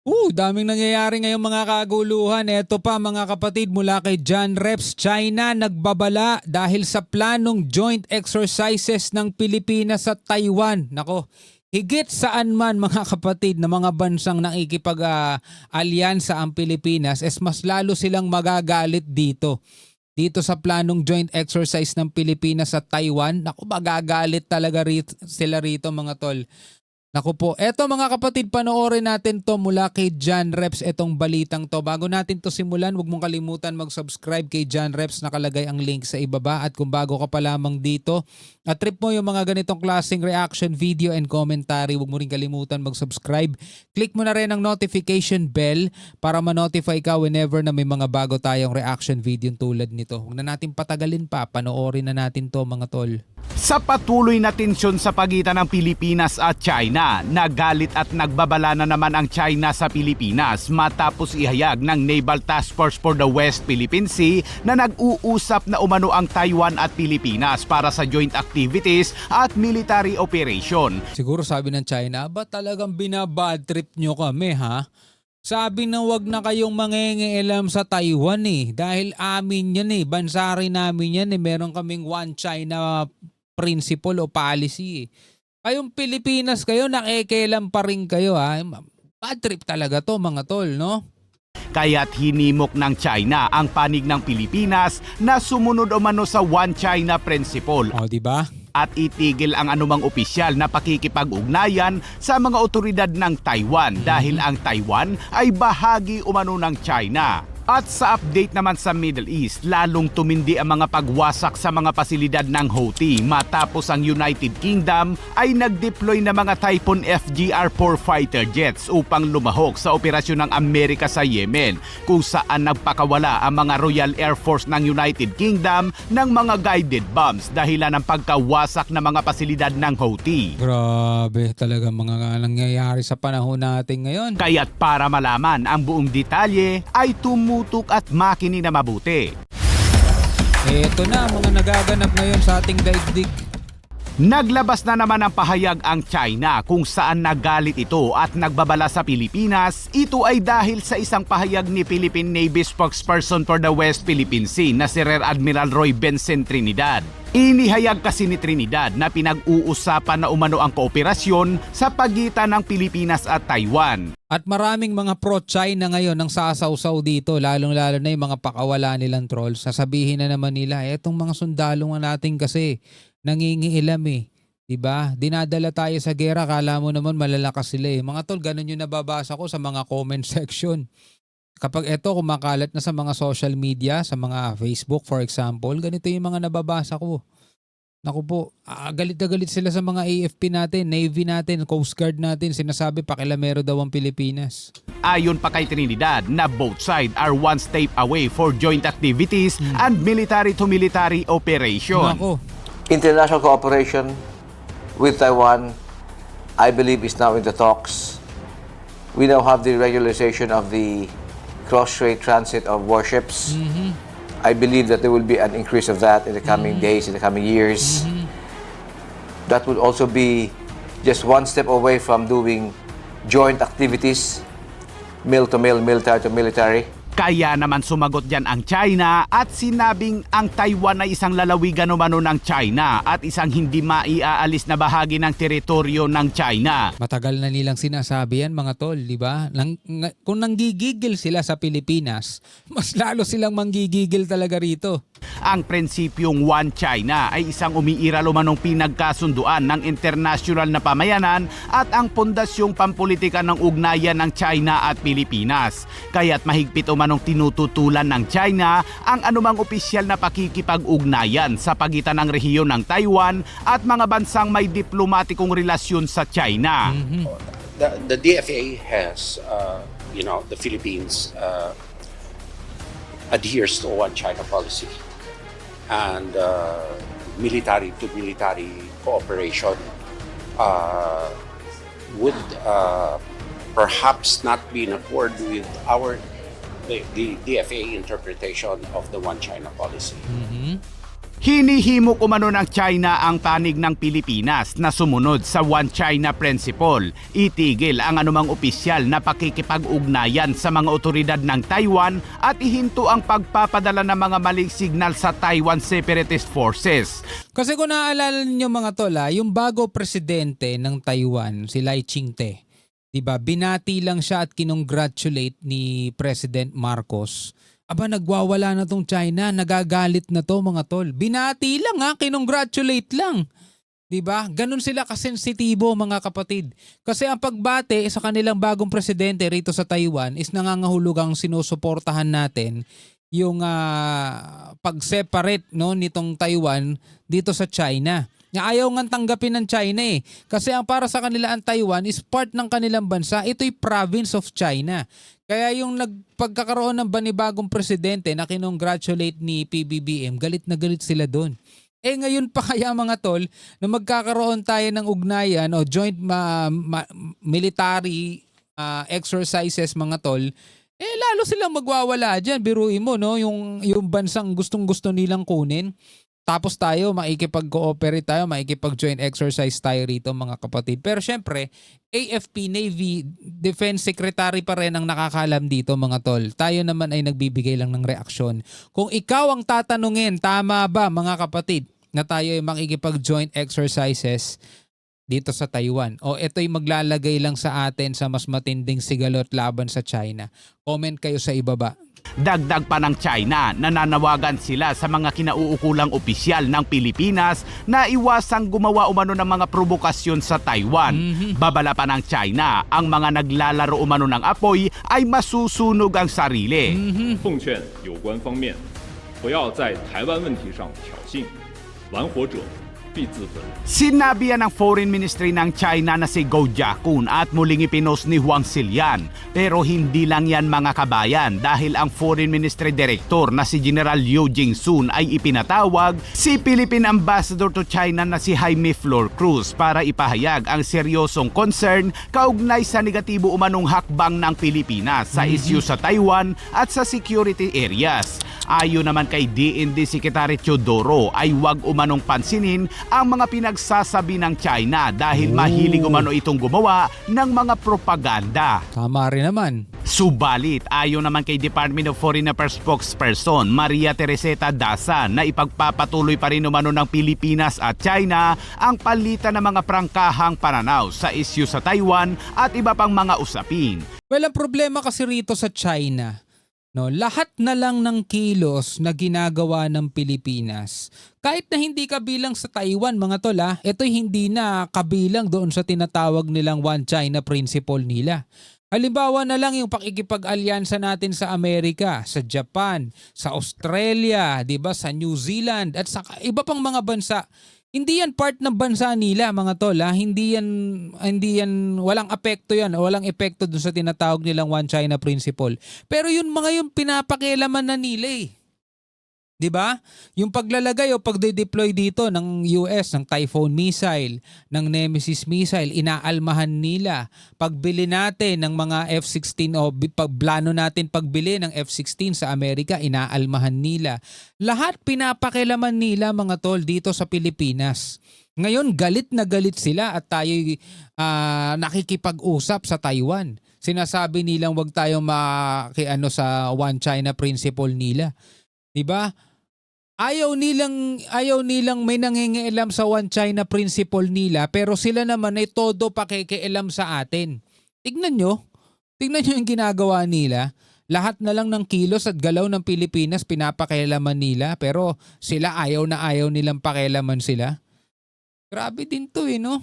Daming nangyayari ngayong mga kaguluhan. Ito pa mga kapatid mula kay John Reps, China nagbabala dahil sa planong joint exercises ng Pilipinas sa Taiwan. Nako, higit saan man mga kapatid na mga bansang nakikipag-alyansa ang Pilipinas, mas lalo silang magagalit dito. Dito sa planong joint exercise ng Pilipinas sa Taiwan, naku magagalit talaga sila rito mga tol. Naku po, eto mga kapatid, panoorin natin to mula kay John Reps, etong balitang to. Bago natin to simulan, huwag mong kalimutan mag-subscribe kay John Reps, nakalagay ang link sa ibaba. At kung bago ka pa lamang dito, at trip mo yung mga ganitong klaseng reaction video and commentary, huwag mo rin kalimutan mag-subscribe. Click mo na rin ang notification bell para ma-notify ka whenever na may mga bago tayong reaction video tulad nito. Huwag na natin patagalin pa, panoorin na natin to mga tol. Sa patuloy na tensyon sa pagitan ng Pilipinas at China, nagalit at nagbabala na naman ang China sa Pilipinas matapos ihayag ng Naval Task Force for the West Philippine Sea na nag-uusap na umano ang Taiwan at Pilipinas para sa joint activities at military operation. Siguro sabi ng China, ba talagang binabad trip nyo kami ha? Sabi na wag na kayong mangingialam sa Taiwan dahil amin yan bansa rin namin yan meron kaming one China principle o policy Kayong Pilipinas kayo, nakikialam pa rin kayo ha. Bad trip talaga to mga tol, no? Kaya't hinimok ng China ang panig ng Pilipinas na sumunod umano sa One China Principle. O, di ba? At itigil ang anumang opisyal na pakikipag-ugnayan sa mga otoridad ng Taiwan dahil ang Taiwan ay bahagi umano ng China. At sa update naman sa Middle East, lalong tumindi ang mga pagwasak sa mga pasilidad ng Houthi matapos ang United Kingdom ay nag-deploy ng mga Typhoon FGR-4 fighter jets upang lumahok sa operasyon ng Amerika sa Yemen, kung saan nagpakawala ang mga Royal Air Force ng United Kingdom ng mga guided bombs dahilan ng pagkawasak ng mga pasilidad ng Houthi. Grabe talaga mga nangyayari sa panahon natin ngayon. Kaya't para malaman ang buong detalye ay tumutok at makinig na mabuti. Ito na ang mga nagaganap ngayon sa ating daigdig. Naglabas na naman ang pahayag ang China kung saan nagalit ito at nagbabala sa Pilipinas. Ito ay dahil sa isang pahayag ni Philippine Navy spokesperson for the West Philippine Sea na si Rear Admiral Roy Benson Trinidad. Inihayag kasi ni Trinidad na pinag-uusapan na umano ang kooperasyon sa pagitan ng Pilipinas at Taiwan. At maraming mga pro-China ngayon ang sasawsaw dito, lalong-lalo na yung mga pakawala nilang trolls. Sasabihin na naman nila, etong mga sundalo nga natin kasi nangingiilam Diba? Dinadala tayo sa gera, kala mo naman malalakas sila Mga tol, ganun yung nababasa ko sa mga comment section. Kapag ito kumakalat na sa mga social media, sa mga Facebook for example, ganito yung mga nababasa ko. Naku po, galit na galit sila sa mga AFP natin, Navy natin, Coast Guard natin, sinasabi pakilamero daw ang Pilipinas. Ayon pa kay Trinidad na both sides are one step away for joint activities and military-to-military operation. Naku. International cooperation with Taiwan, I believe, is now in the talks. We now have the regularization of the cross-strait transit of warships. I believe that there will be an increase of that in the coming days, in the coming years. That would also be just one step away from doing joint activities, mil to mil, military to military. Kaya naman sumagot dyan ang China at sinabing ang Taiwan ay isang lalawigan umano ng China at isang hindi maiaalis na bahagi ng teritoryo ng China. Matagal na nilang sinasabi yan mga tol, di ba? Kung nanggigigil sila sa Pilipinas, mas lalo silang manggigigil talaga rito. Ang prinsipyong One China ay isang umiiral umanong pinagkasunduan ng internasyonal na pamayanan at ang pondasyong pampolitika ng ugnayan ng China at Pilipinas. Kaya't mahigpit umanong tinututulan ng China ang anumang opisyal na pakikipag-ugnayan sa pagitan ng rehiyon ng Taiwan at mga bansang may diplomatikong relasyon sa China. The DFA has, the Philippines adheres to One China policy. And military-to-military cooperation would perhaps not be in accord with the DFA interpretation of the One China policy. Hinihimok umano ng China ang panig ng Pilipinas na sumunod sa One China Principle. Itigil ang anumang opisyal na pakikipag-ugnayan sa mga otoridad ng Taiwan at ihinto ang pagpapadala ng mga maling signal sa Taiwan Separatist Forces. Kasi kung naaalala niyo mga tol, yung bago presidente ng Taiwan, si Lai Ching-te, diba, binati lang siya at kinongratulate ni President Marcos. Aba, nagwawala na tong China, nagagalit na to mga tol. Binati lang kinongratulate lang. Diba? Ganun sila kasensitibo mga kapatid. Kasi ang pagbate sa kanilang bagong presidente rito sa Taiwan is nangangahulugang sinusuportahan natin yung pag-separate nitong Taiwan dito sa China. Ayaw nga tanggapin ng China Kasi ang para sa kanila ang Taiwan is part ng kanilang bansa. Ito'y province of China. Kaya yung pagkakaroon ng banibagong presidente na kinongratulate ni PBBM, galit na galit sila doon. Ngayon pa kaya mga tol na magkakaroon tayo ng ugnayan o joint military exercises mga tol, lalo silang magwawala dyan. Biruin mo yung bansang gustong-gusto nilang kunin. Tapos tayo, makikipag-cooperate tayo, makikipag-joint exercise tayo rito mga kapatid. Pero syempre, AFP, Navy, Defense Secretary pa rin ang nakakalam dito mga tol. Tayo naman ay nagbibigay lang ng reaksyon. Kung ikaw ang tatanungin, tama ba mga kapatid na tayo ay makikipag-joint exercises dito sa Taiwan? O ito'y maglalagay lang sa atin sa mas matinding sigalot laban sa China? Comment kayo sa ibaba. Dagdag pa ng China, nananawagan sila sa mga kinauukulang opisyal ng Pilipinas na iwasang gumawa umano ng mga provokasyon sa Taiwan. Babala pa ng China, ang mga naglalaro umano ng apoy ay masusunog ang sarili. 奉劝有关方面不要在台湾问题上挑衅，玩火者必自焚。 Sinabi yan ng Foreign Ministry ng China na si Goh Jiakun at muling ipinost ni Huang Xilian. Pero hindi lang yan mga kabayan dahil ang Foreign Ministry Director na si General Liu Jingsun ay ipinatawag si Philippine Ambassador to China na si Jaime Flor Cruz para ipahayag ang seryosong concern kaugnay sa negatibo umanong hakbang ng Pilipinas sa isyu sa Taiwan at sa security areas. Ayon naman kay DND Secretary Teodoro ay huwag umanong pansinin ang mga pinagsasabi ng China dahil mahilig umano itong gumawa ng mga propaganda. Tama rin naman. Subalit, ayon naman kay Department of Foreign Affairs spokesperson Maria Teresita Daza na ipagpapatuloy pa rin umano ng Pilipinas at China ang palitan ng mga prangkahang pananaw sa isyu sa Taiwan at iba pang mga usapin. Well, ang problema kasi rito sa China, lahat na lang ng kilos na ginagawa ng Pilipinas, kahit na hindi kabilang sa Taiwan mga tol, ito'y hindi na kabilang doon sa tinatawag nilang One China Principle nila. Halimbawa na lang yung pakikipag-alyansa natin sa Amerika, sa Japan, sa Australia, 'di ba, sa New Zealand at sa iba pang mga bansa. Hindi yan part ng bansa nila mga tol. Hindi yan, walang apekto yan, walang epekto dun sa tinatawag nilang One China Principle. Pero yun mga yung pinapakialaman na nila 'Di ba? Yung paglalagay o pagde-deploy dito ng US ng Typhoon missile, ng Nemesis missile, inaalmahan nila. Pagbili natin ng mga F-16 o plano natin pagbili ng F-16 sa Amerika, inaalmahan nila. Lahat pinapakialaman nila mga tol dito sa Pilipinas. Ngayon galit na galit sila at tayo'y nakikipag-usap sa Taiwan. Sinasabi nilang wag tayong sa One China Principle nila. 'Di ba? Ayaw nilang may nangingialam sa One China Principle nila pero sila naman ay todo pakikialam sa atin. Tignan nyo yung ginagawa nila. Lahat na lang ng kilos at galaw ng Pilipinas pinapakialaman nila pero sila ayaw nilang pakialaman sila. Grabe din to no?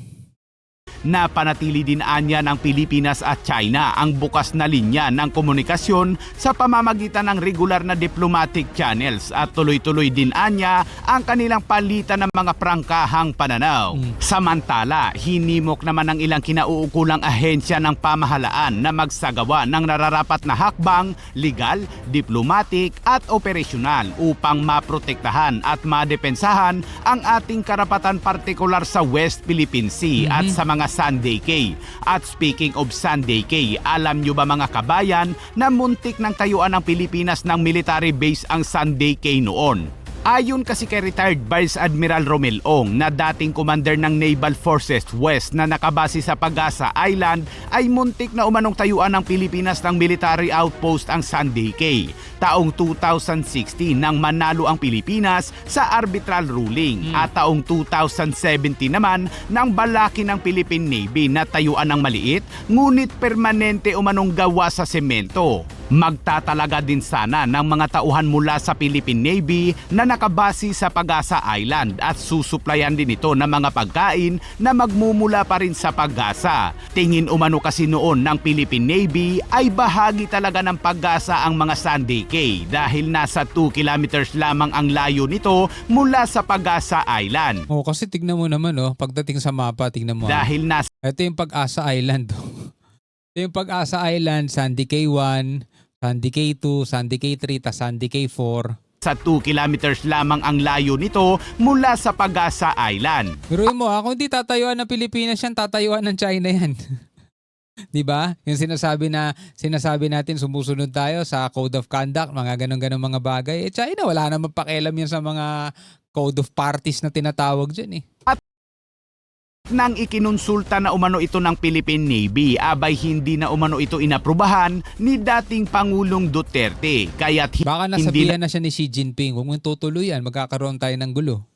Napanatili din anya ng Pilipinas at China ang bukas na linya ng komunikasyon sa pamamagitan ng regular na diplomatic channels at tuloy-tuloy din anya ang kanilang palitan ng mga prangkahang pananaw. Samantala, hinimok naman ng ilang kinauukulang ahensya ng pamahalaan na magsagawa ng nararapat na hakbang, legal, diplomatic at operasyonal upang maprotektahan at madepensahan ang ating karapatan partikular sa West Philippine Sea at sa mga Sunday Cay. At speaking of Sunday Cay, alam nyo ba mga kabayan na muntik ng tayuan ng Pilipinas ng military base ang Sunday Cay noon? Ayon kasi kay retired Vice Admiral Romel Ong na dating commander ng Naval Forces West na nakabase sa Pag-asa Island, ay muntik na umanong tayuan ng Pilipinas ng military outpost ang Sandy Cay. Taong 2016 nang manalo ang Pilipinas sa arbitral ruling at taong 2017 naman nang balaki ng Philippine Navy na tayuan ng maliit ngunit permanente umanong gawa sa semento. Magtatalaga din sana ng mga tauhan mula sa Philippine Navy na nakabase sa Pag-asa Island at susuplayan din ito ng mga pagkain na magmumula pa rin sa Pag-asa. Tingin umano kasi noon ng Philippine Navy ay bahagi talaga ng Pag-asa ang mga Sandy Cay dahil nasa 2 kilometers lamang ang layo nito mula sa Pag-asa Island. Oh, kasi tignan mo naman, pagdating sa mapa, tignan mo. Dahil nasa Ito yung Pag-asa Island. Ito yung Pag-asa Island, Sandy Cay 1, Sandy Cay 2, Sandy Cay 3, tas Sandy Cay 4. sa 2 kilometers lamang ang layo nito mula sa Pag-asa Island. Biruin mo, kung hindi tatayuan ng Pilipinas yan, tatayuan ng China yan. 'Di ba? Yung sinasabi natin sumusunod tayo sa Code of Conduct, mga ganun-ganun mga bagay. China wala namang pakialam yan sa mga Code of Parties na tinatawag diyan eh. Nang ikinonsulta na umano ito ng Philippine Navy, abay hindi na umano ito inaprubahan ni dating Pangulong Duterte. Kaya't Baka hindi nasabihan na siya ni Xi Jinping, huwag mong tutuloyan, magkakaroon tayo ng gulo.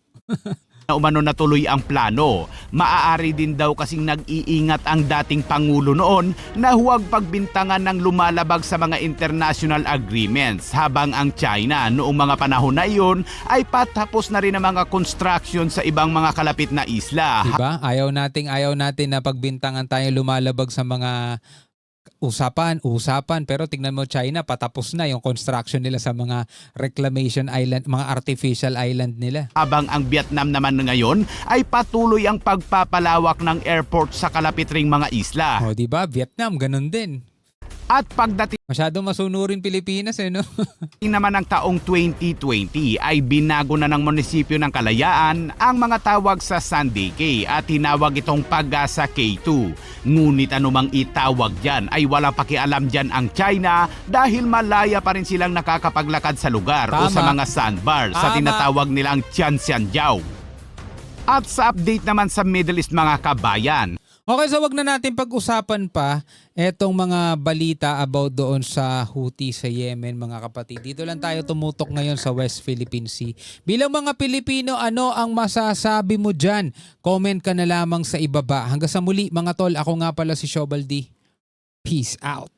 na umano natuloy ang plano. Maaari din daw kasing nag-iingat ang dating Pangulo noon na huwag pagbintangan ng lumalabag sa mga international agreements, habang ang China noong mga panahon na iyon ay patapos na rin ang mga construction sa ibang mga kalapit na isla. Diba? Ayaw natin na pagbintangan tayo lumalabag sa mga usapan, pero tingnan mo China, patapos na yung construction nila sa mga reclamation island, mga artificial island nila. Habang ang Vietnam naman ngayon ay patuloy ang pagpapalawak ng airport sa kalapit ring mga isla. O diba? Vietnam, ganun din. At pagdating Masyadong masunurin Pilipinas no? naman ng taong 2020 ay binago na ng munisipyo ng Kalayaan ang mga tawag sa Sandy Cay at tinawag itong Pag-asa K2. Ngunit anumang itawag dyan ay walang pakialam dyan ang China dahil malaya pa rin silang nakakapaglakad sa lugar o Tama. sa mga sandbar sa Tama. tinatawag nilang Tianxianjiao. At sa update naman sa Middle East mga kabayan, Okay, so wag na natin pag-usapan pa etong mga balita about doon sa Houthi sa Yemen, mga kapatid. Dito lang tayo tumutok ngayon sa West Philippine Sea. Bilang mga Pilipino, ano ang masasabi mo dyan? Comment ka na lamang sa ibaba. Hanggang sa muli mga tol, ako nga pala si Shobal D. Peace out.